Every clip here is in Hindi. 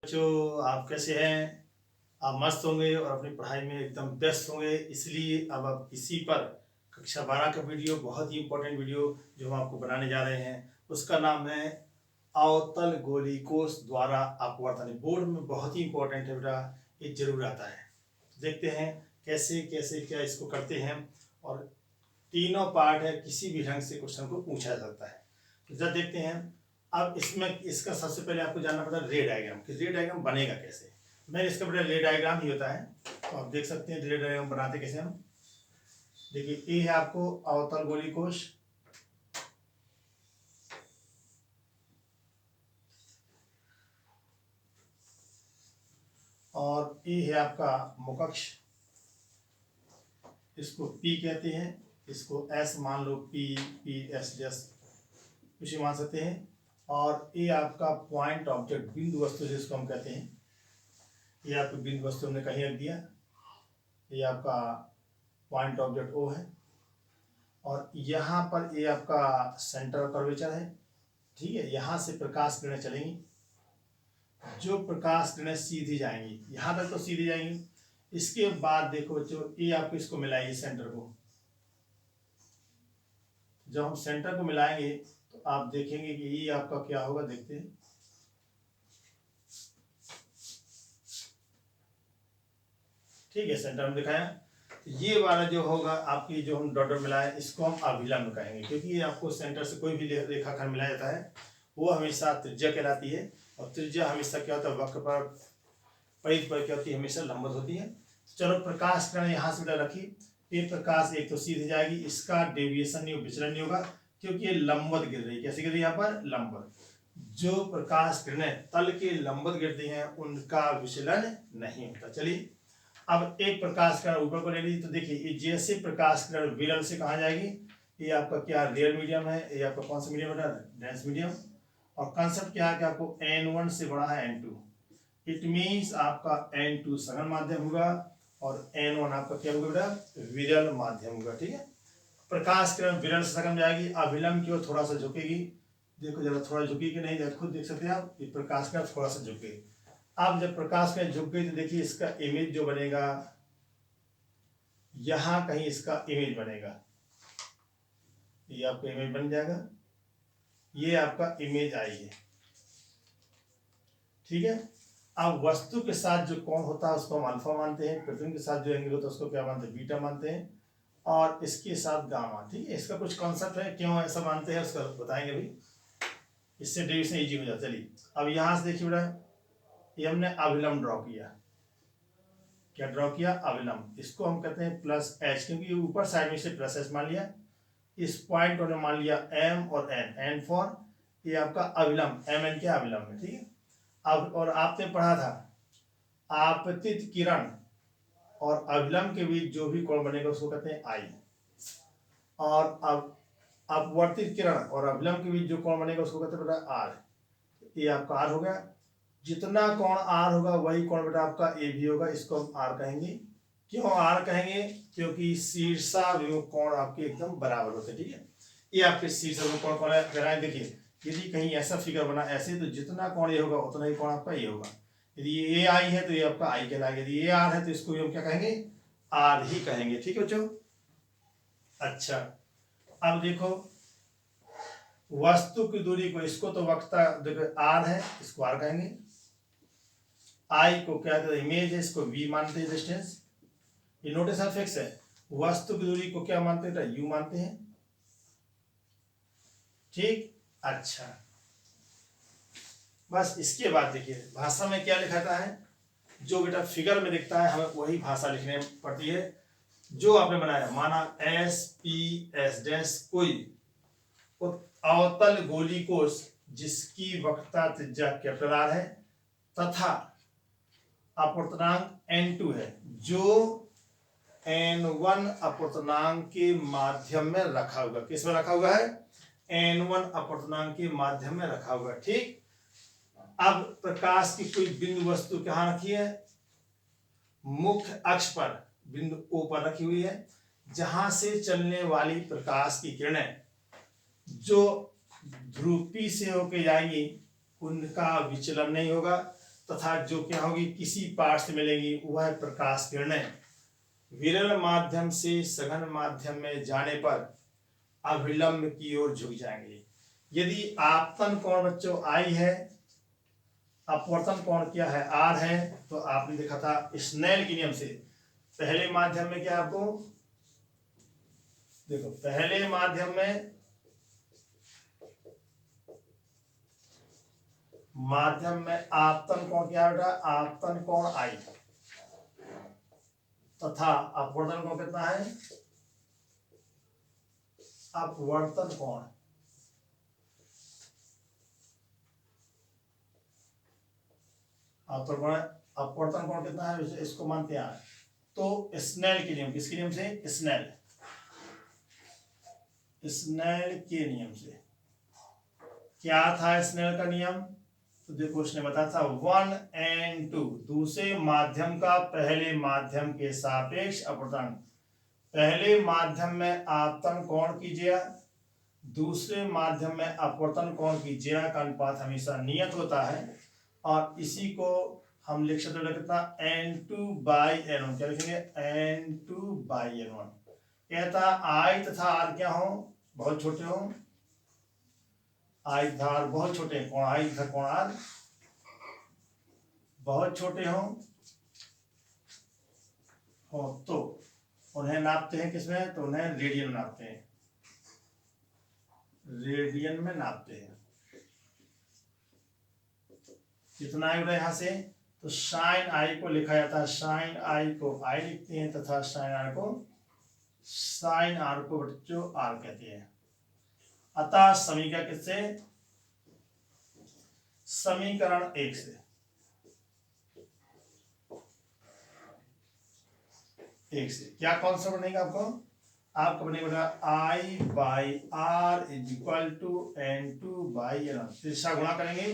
बच्चों, आप कैसे हैं? आप मस्त होंगे और अपनी पढ़ाई में एकदम व्यस्त होंगे। इसलिए अब आप इसी पर कक्षा 12 का वीडियो, बहुत ही इंपॉर्टेंट वीडियो जो हम आपको बनाने जा रहे हैं, उसका नाम है अवतल गोली कोष द्वारा अपवर्तन। बोर्ड में बहुत ही इंपॉर्टेंट है बेटा, ये जरूर आता है। देखते हैं कैसे कैसे क्या इसको करते हैं, और तीनों पार्ट है, किसी भी ढंग से क्वेश्चन को पूछा जा सकता है। तो जब देखते हैं, अब इसमें इसका सबसे पहले आपको जानना पड़ता है रे डायग्राम कि रे डायग्राम बनेगा कैसे। मैं इसका बेटा रे डायग्राम ही होता है, तो आप देख सकते हैं रे डायग्राम बनाते कैसे हम। देखिए, ये है आपको अवतल गोली कोष, और ये है आपका मुकक्ष, इसको पी कहते हैं, इसको एस मान लो, पी पी एस एस कुछ मान सकते हैं। और ये आपका पॉइंट ऑब्जेक्ट, बिंदु वस्तु जिसको हम कहते हैं, ये आपको बिंदु वस्तु हमने कहीं रख दिया, ये आपका पॉइंट ऑब्जेक्ट ओ है, और यहाँ पर ये आपका सेंटर कर्वेचर है। ठीक है, यहाँ से प्रकाश किरणें चलेंगी, जो प्रकाश किरणें सीधी जाएंगी, यहाँ तक तो सीधी जाएंगी। इसके बाद देखो बच्चों, ये आपको इसको मिलाएगी सेंटर को। जब हम सेंटर को मिलाएंगे तो आप देखेंगे कि ये आपका क्या होगा, देखते हैं। ठीक है, सेंटर में दिखाया। ये वाला जो होगा आपकी, जो हम डॉट मिलाए, इसको हम अभिलंब कहेंगे, क्योंकि ये आपको सेंटर से कोई भी रेखाखंड मिलाया जाता है वो हमेशा त्रिज्या कहलाती है, और त्रिज्या हमेशा क्या होता है, वक्र पर परिधि पर क्या होती है, हमेशा लंबवत होती है। चलो, प्रकाश किरण यहाँ से रखी, ये प्रकाश एक तो सीधी जाएगी, इसका डेविएशन नहीं, विचलन नहीं होगा, क्योंकि ये लंबवत गिर रही है। कैसे गिर रही है? यहाँ पर लंबवत। जो प्रकाश किरणें तल के लंबवत गिरती हैं उनका विचलन नहीं होता। चलिए, अब एक प्रकाश किरण ऊपर को ले लीजिए, तो देखिए ये जैसे प्रकाश किरण विरल से कहाँ जाएगी, ये आपका क्या रेयर मीडियम है, ये आपका कौन सा मीडियम है? Dense medium. और कंसेप्ट क्या है कि आपको N1 से बड़ा है N2, इट मीन्स आपका N2 सघन माध्यम होगा और N1 आपका क्या होगा बेटा? विरल माध्यम होगा। ठीक है, प्रकाश किरण विरल से सघन जाएगी, अभिलंब की ओर थोड़ा सा झुकेगी। देखो जरा, थोड़ा झुकी कि नहीं, खुद देख सकते हैं आप, ये प्रकाश किरण थोड़ा सा झुकेगी। अब जब प्रकाश में झुक गई तो देखिए इसका इमेज जो बनेगा, यहां कहीं इसका इमेज बनेगा, ये आपका इमेज बन जाएगा, ये आपका इमेज आई है। ठीक है, अब वस्तु के साथ जो कोण होता है उसको हम अल्फा मानते हैं, प्रतिबिंब के साथ जो एंगल होता है उसको क्या मानते हैं? बीटा मानते हैं, और इसके साथ गामा। ठीक है, इसका कुछ कॉन्सेप्ट है, क्यों ऐसा मानते हैं उसका बताएंगे अभी, इससे डेविएशन इजी हो जाता है। चलिए, अब यहां से देखिए बेटा, ये हमने अभिलंब ड्रॉ किया। क्या ड्रॉ किया? अभिलंब। इसको हम कहते हैं प्लस एच, क्योंकि ऊपर साइड में से प्लस एच मान लिया। इस पॉइंट को मान लिया एम और एन, एन फॉर ये आपका अभिलंब, एम एन क्या अभिलंब है। ठीक है, अब और आपने पढ़ा था आपतित किरण और अभिलंब के बीच जो भी कोण बनेगा उसको कहते हैं आई, और अब अपवर्तित किरण और अभिलंब के बीच जो कोण बनेगा उसको कहते हैं बेटा आर। ये आपका आर हो गया। जितना कोण आर होगा वही कोण बेटा आपका ए भी होगा, इसको हम आर कहेंगे। क्यों आर कहेंगे? क्योंकि शीर्षाभिमुख कोण आपके एकदम बराबर होते हैं। ठीक है, ये आपके शीर्षाभिमुख कोण कौन है? देखिए, यदि कहीं ऐसा फिगर बना ऐसे, तो जितना कोण ये होगा उतना ही कोण आपका ये होगा। यदि ये आई है तो ये आपका आई कहलाएगा, यदि ये आर है तो इसको हम क्या कहेंगे? आर ही कहेंगे। ठीक है बच्चों, अच्छा, अब देखो वस्तु की दूरी को, इसको तो वक्रता देखो आर है, इसको आर कहेंगे। आई को क्या कहते हैं? इमेज है, इसको वी मानते हैं, डिस्टेंस। ये नोटेशन फिक्स है। वस्तु की दूरी को क्या मानते हैं? यू मानते हैं। ठीक, अच्छा, बस इसके बाद देखिए भाषा में क्या लिखाता है, जो बेटा फिगर में दिखता है हमें वही भाषा लिखने पड़ती है। जो आपने बनाया, माना एस पी एस डैश कोई अवतल गोली कोष जिसकी वक्रता त्रिज्या कैपिटल आर है तथा अपवर्तनांक N2 है, जो N1 अपवर्तनांक के माध्यम में रखा हुआ, किस में रखा हुआ है? N1 अपवर्तनांक के माध्यम में रखा हुआ। ठीक, अब प्रकाश की कोई बिंदु वस्तु कहाँ रखी है? मुख्य अक्ष पर बिंदु O पर रखी हुई है, जहां से चलने वाली प्रकाश की किरणें जो ध्रुव P से होके जाएंगी उनका विचलन नहीं होगा, तथा जो क्या होगी किसी पार्ट से मिलेगी वह प्रकाश किरणें विरल माध्यम से सघन माध्यम में जाने पर अभिलंब की ओर झुक जाएंगे। यदि आपतन कोण बच्चों आई है, अपवर्तन कोण क्या है आर है, तो आपने देखा था स्नेल के नियम से पहले माध्यम में क्या आपको देखो पहले माध्यम में आपतन कोण क्या बेटा आपतन कोण आई तथा अपवर्तन कोण कितना है अपवर्तन कोण अपवर्तन कोण कितना है इसको मानते हैं। तो स्नेल के नियम किसके नियम से स्नेल के नियम से क्या था स्नेल का नियम, तो देखो उसने बताया था 1n2 दूसरे माध्यम का पहले माध्यम के सापेक्ष अपवर्तन। पहले माध्यम में आपतन कोण की ज्या दूसरे माध्यम में अपवर्तन कोण की ज्या का अनुपात हमेशा नियत होता है और इसी को हम लिख सकते हैं कितना n2/n1 क्या लिखेंगे n2/n1। कहता I तथा R क्या हो बहुत छोटे हो I तथा R बहुत छोटे कोण I तथा कोण R बहुत छोटे हो तो उन्हें नापते हैं किसमें, तो उन्हें रेडियन में नापते हैं, रेडियन में नापते हैं। कितना आई उठा यहाँ से, तो साइन आई को लिखा जाता है साइन आई को आई लिखते हैं तथा साइन आर को साइन आर को बच्चों आर कहते हैं। अतः समीकरण किससे समीकरण 1 से क्या कॉन्सेप्ट बनेगा आपको बनेगा I/R is equal to N2/N1 तीसरा गुणा करेंगे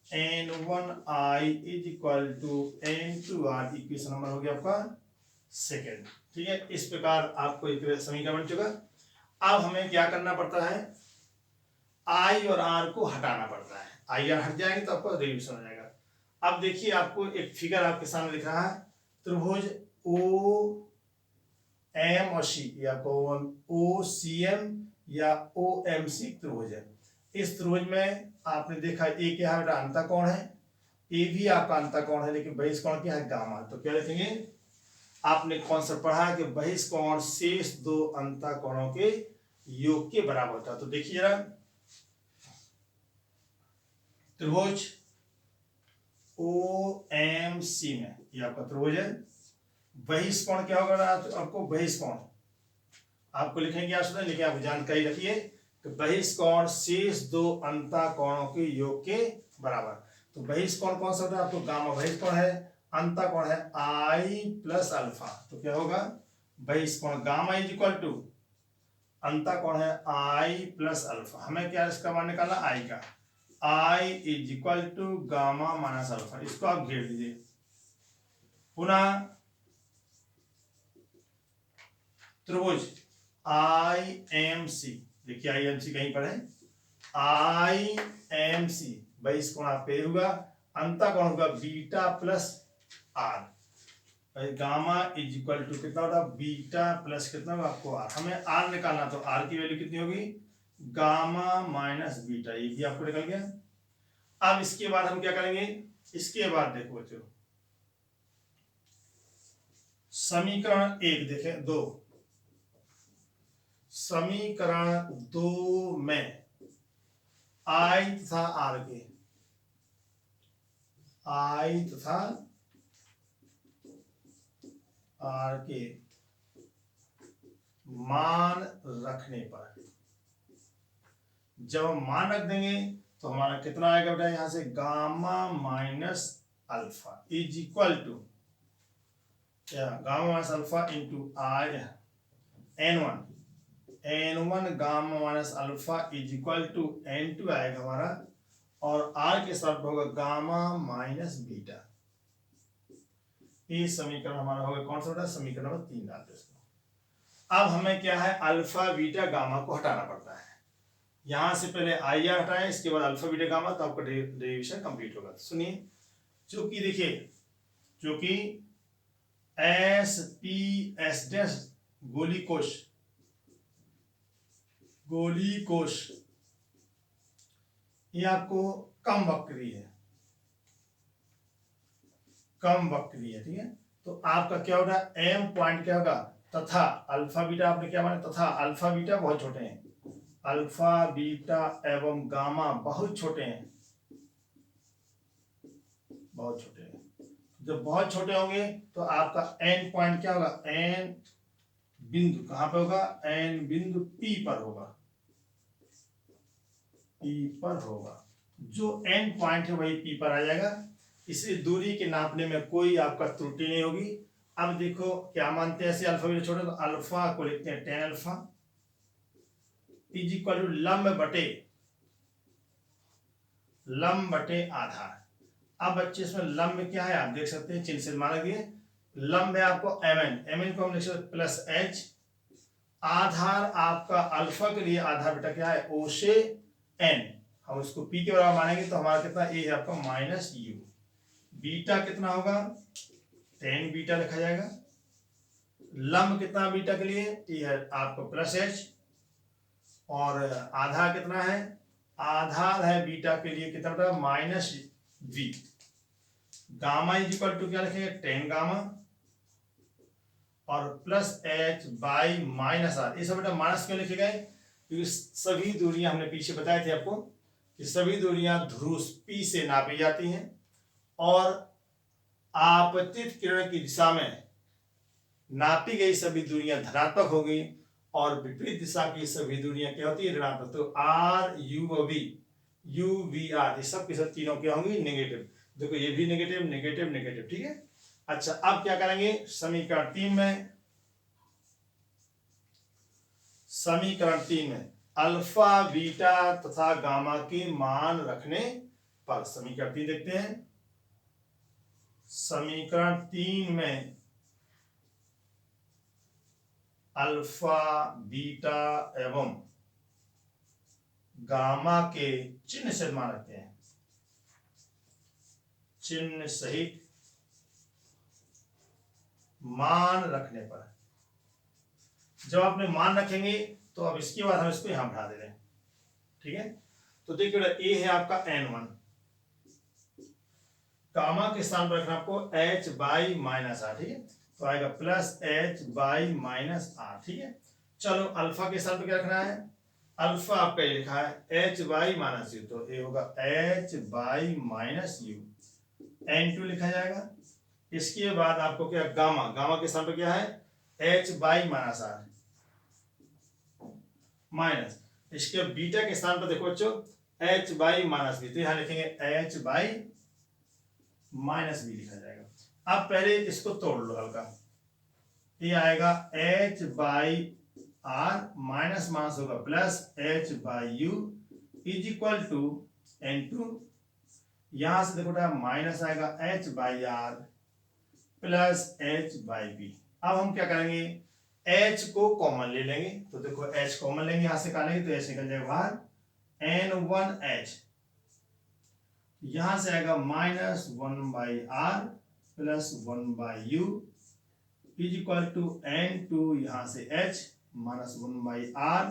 N1I is equal to N2R equation number हो गया आपका सेकेंड। ठीक है, इस प्रकार आपको एक समीकरण बन चुका। अब हमें क्या करना पड़ता है I और R को हटाना पड़ता है। I R हट जाएंगे तो आपका रिड्यूशन हो जाएगा। अब देखिए आपको एक फिगर आपके सामने दिख रहा है त्रिभुज OM और C या OCM या OMC त्रिभुज है। इस त्रिभुज में आपने देखा ए क्या है बेटा अंतःकोण है, ए भी आपका अंतःकोण है लेकिन बहिष्कोण क्या है गामा। तो क्या लिखेंगे आपने कॉन्सेप्ट पढ़ा है कि बहिष्कोण शेष दो अंतःकोणों के योग के बराबर होता है। तो देखिए जरा त्रिभुज OMC में ये आपका त्रिभुज है, बहिष्कोण क्या होगा तो आपको बहिष्कोण आपको लिखेंगे आप सुने लेकिन आप जानकारी रखिए कि बहिष्कोण शेष दो अंतःकोणों के योग के बराबर। तो बहिष्कोण कौन सा होता है आपको गामा बहिष्कोण है, अंतःकोण है I प्लस अल्फा। तो क्या होगा बहिष्कोण गामा इज इक्वल टू अंतःकोण है I प्लस अल्फा। हमें क्या इसका मान निकालना I का, I is equal to gamma minus alpha. इसको आप घेर लीजिए। पुनः त्रिभुज IMC देखिए IMC कहीं पर है IMC बहिष्कोण आपका ये होगा, अंतःकोण होगा beta plus R. Gamma is equal to कितना होगा बीटा प्लस कितना होगा आपको आर। हमें आर निकालना तो आर की वैल्यू कितनी होगी गामा माइनस बीटा, ये भी आपको निकल गया। अब इसके बाद हम क्या करेंगे, इसके बाद देखो बच्चों समीकरण 1 देखें 2 समीकरण 2 में I तथा R के I तथा R के मान रखने पर जब हम मान रख देंगे तो हमारा कितना आएगा बेटा यहां से gamma minus alpha is equal to gamma minus alpha into I N1 gamma minus alpha is equal to N2 आएगा हमारा और R के साथ होगा गामा माइनस बीटा। ये समीकरण हमारा होगा कौन सा होगा समीकरण नंबर 3 डालते इसको। अब हमें क्या है अल्फा बीटा गामा को हटाना पड़ता है। यहां से पहले आई आर हटाएं इसके बाद अल्फा बीटा गामा तो आपका डेरिवेशन कंप्लीट होगा। सुनिए चूंकि देखिए, चूंकि एस पी एस डैश गोली कोश, गोली कोश ये आपको कम वक्री है, कम वक्री है, ठीक है। तो आपका क्या होगा, एम पॉइंट क्या होगा, तथा अल्फा बीटा आपने क्या माना, तथा अल्फा बीटा बहुत छोटे हैं, अल्फा बीटा एवं गामा बहुत छोटे हैं, बहुत छोटे हैं। जब बहुत छोटे होंगे तो आपका एन पॉइंट क्या होगा, एन बिंदु कहां पे होगा, एन बिंदु पी पर होगा, पी पर होगा। जो एन पॉइंट है वही पी पर आ जाएगा। इसी दूरी के नापने में कोई आपका त्रुटि नहीं होगी। अब देखो क्या मानते हैं, ऐसे अल्फा बीटा छोटे तो अल्फा को लिखते हैं tan alpha is equal to लंब बटे आधार। अब बच्चे इसमें लंब क्या है आप देख सकते हैं, चिन्ह से मान लीजिए लंब है आपको एम एन को हम लिख सकते प्लस एच, आधार आपका अल्फा के लिए आधार बेटा क्या है, ओ से एन, हम उसको पी के बराबर मानेंगे तो हमारा कितना ए है आपका माइनस यू, बीटा कितना होगा, 10 बीटा लिखा जाएगा। लंब कितना बीटा के लिए, ये है आपको प्लस एच, और आधार कितना है, आधार है बीटा के लिए कितना बेटा minus V. Gamma is equal to क्या लिखेंगे, 10 गामा और plus H by minus R. ये सब बेटा माइनस क्यों लिखे गए, क्योंकि सभी दूरियां हमने पीछे बताए थे आपको कि सभी दूरियां ध्रुव पी से नापी जाती हैं और आपतित किरण की दिशा में नापी गई सभी दूरियां धनात्मक होगी और विपरीत दिशा की सभी दूरियां क्या होती है, ऋणात्मक। तो R U V, U V R, ये सब की सब तीनों क्या होंगी, नेगेटिव। देखो ये भी नेगेटिव नेगेटिव नेगेटिव, ठीक है। अच्छा अब क्या करेंगे, समीकरण 3 में, समीकरण 3 में अल्फा बीटा तथा गामा के मान रखने पर, समीकरण 3 देखते हैं। समीकरण 3 में अल्फा बीटा एवं गामा के चिन्ह से मान रखते हैं, चिन्ह सहित मान रखने पर। जब आपने मान रखेंगे तो अब इसके बाद हम इसको यहां बढ़ा दे रहे हैं, ठीक है। तो देखिए ए है आपका n1, गामा के स्थान पर रखना आपको h बाई माइनस आर, ठीक है। तो आएगा plus h by minus R, ठीक है। चलो अल्फा के स्थान पर क्या रखना है, अल्फा आपका ये लिखा है h बाई माइनस यू, तो ये होगा h by minus you, n2 लिखा जाएगा। इसके बाद आपको क्या, गामा, गामा के स्थान पर क्या है h by minus R minus, इसके बीटा के स्थान पर देखो बच्चों h बाई माइनस बी, तो यहां लिखेंगे h बाई माइनस बी लिखा जाएगा। अब पहले इसको तोड़ लो हल्का, ये आएगा h by R minus minus होगा plus h by U is equal to n2, यहां से देखो माइनस आएगा h by R plus h by B. अब हम क्या करेंगे, h को कॉमन ले लेंगे, तो देखो h कॉमन लेंगे, यहां से निकालेंगे तो h निकल जाएगा बाहर, n1h, यहां से आएगा minus 1 by R plus 1 by U is equal to n2, यहां से h minus 1 by R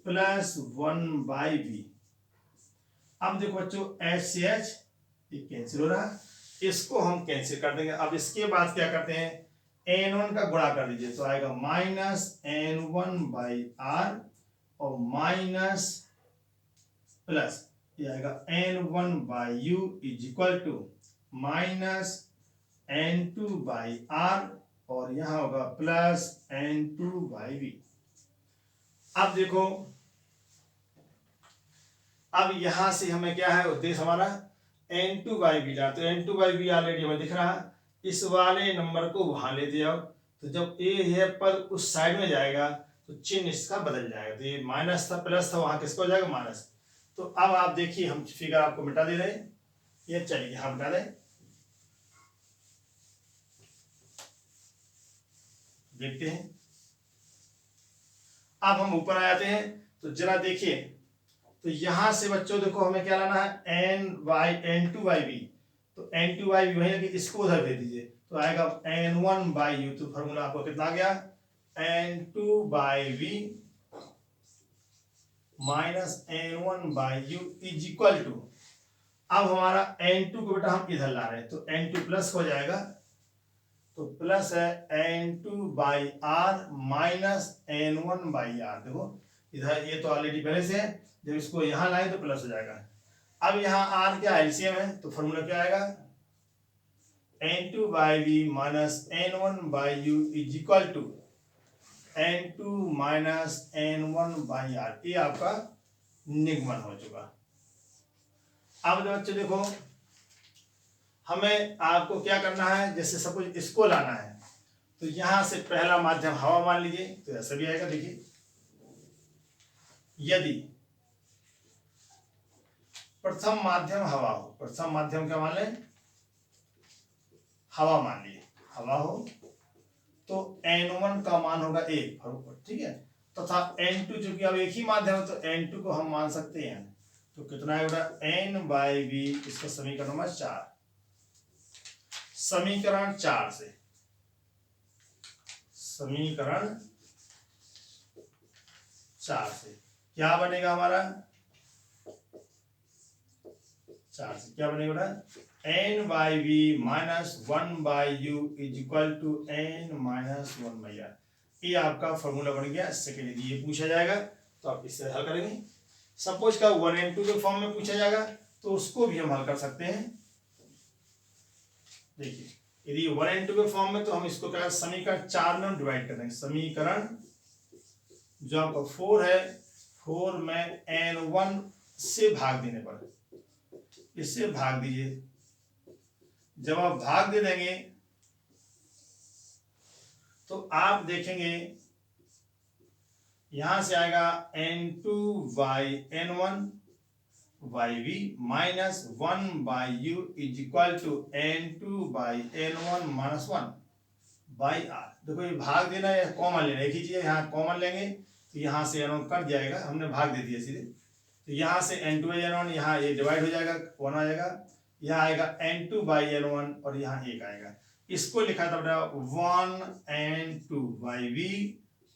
plus 1 by B. अब देखो बच्चों h से h ये कैंसिल हो रहा है, इसको हम कैंसिल कर देंगे। अब इसके बाद क्या करते हैं, n1 का गुणा कर दीजिए, तो आएगा माइनस n1 बाई आर और माइनस प्लस ये आएगा n1 by U is equal to minus n2 by R और यहां होगा प्लस n2 बाई बी। अब देखो, अब यहां से हमें क्या है उद्देश्य हमारा n2 बाई बीटा, तो n2 बाई बी ऑलरेडी हमें दिख रहा है, इस वाले नंबर को वहां ले दिया, तो जब ए है पर उस साइड में जाएगा तो चिन्ह इसका बदल जाएगा, तो ये माइनस था प्लस था, वहां किसका हो जाएगा माइनस। तो अब आप देखिए हम फिगर आपको मिटा दे रहे हैं, ये चलिए हम मिटा दें, देखते हैं। अब हम ऊपर आ जाते हैं, तो जरा देखिए, तो यहां से बच्चों देखो हमें क्या लाना है, n2 बाई बी, तो N2 भी वही है कि इसको उधर दे दीजिए, तो आएगा N1/U। तो फॉर्मूला आपको कितना आ गया, N2/V minus N1/U is equal to, अब हमारा N2 को बेटा हम इधर ला रहे हैं तो N2 प्लस हो जाएगा, तो प्लस है N2/R माइनस N1/R। देखो इधर ये तो ऑलरेडी पहले से है, जब इसको यहां लाए तो प्लस हो जाएगा। अब यहाँ R क्या एलसीएम है, तो फॉर्मूला क्या आएगा, N2/V minus N1/U is equal to N2 minus N1/R। ये आपका निगमन हो चुका। अब बच्चों देखो, हमें आपको क्या करना है, जैसे सपोज इसको लाना है, तो यहां से पहला माध्यम हवा मान लीजिए, तो ऐसा भी आएगा। देखिए यदि प्रथम माध्यम हवा हो, प्रथम माध्यम क्या मान लें, हवा मान लिए, हवा हो तो N1 का मान होगा 1, ठीक है, तथा N2 चूंकि अब एक ही माध्यम है तो N2 को हम मान सकते हैं, तो कितना है बेटा N/V, इसका समीकरण नंबर 4। समीकरण 4 से, समीकरण 4 से क्या बनेगा हमारा, 4 से क्या बनेगा बेटा, N/V minus 1/U is equal to N minus 1/R। ये आपका फॉर्मूला बन गया। सेकेंड यदि ये पूछा जाएगा तो आप इससे हल करेंगे। सपोज का 1N2 के फॉर्म में पूछा जाएगा तो उसको भी हम हल कर सकते हैं। देखिए यदि 1N2 के फॉर्म में, तो हम इसको क्या समीकरण 4 में डिवाइड कर देंगे। समीकरण जो आपका 4 है, 4 में N1 से भाग देने पर, इससे भाग दीजिए। जब आप भाग दे देंगे तो आप देखेंगे यहां से आएगा N2/N1/V minus 1/U is equal to N2/N1 minus 1/R। देखो ये भाग देना या कॉमन लेना एक ही चीज है, यहाँ कॉमन लेंगे तो यहाँ से N1 कट जाएगा, हमने भाग दे दिया सीधे, तो यहाँ से N2/N1 यहाँ ये डिवाइड हो जाएगा, 1 आ जाएगा, यहाँ आएगा N2/N1 और यहाँ 1 आएगा। इसको लिखा था बेटा 1N2/V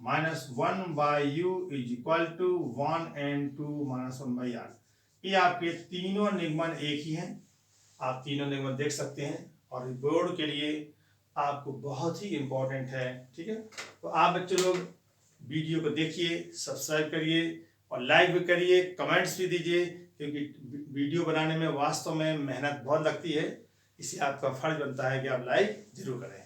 minus 1/U is equal to 1N2 minus 1/R। ये आपके तीनों निगमन एक ही हैं, आप तीनों निगमन देख सकते हैं, और बोर्ड के लिए आपको बहुत ही इंपॉर्टेंट है, ठीक है। तो आप बच्चे लोग वीडियो को देखिए, सब्सक्राइब करिए और लाइक भी करिए, कमेंट्स भी दीजिए, क्योंकि वीडियो बनाने में वास्तव में मेहनत बहुत लगती है, इसलिए आपका फर्ज बनता है कि आप लाइक जरूर करें।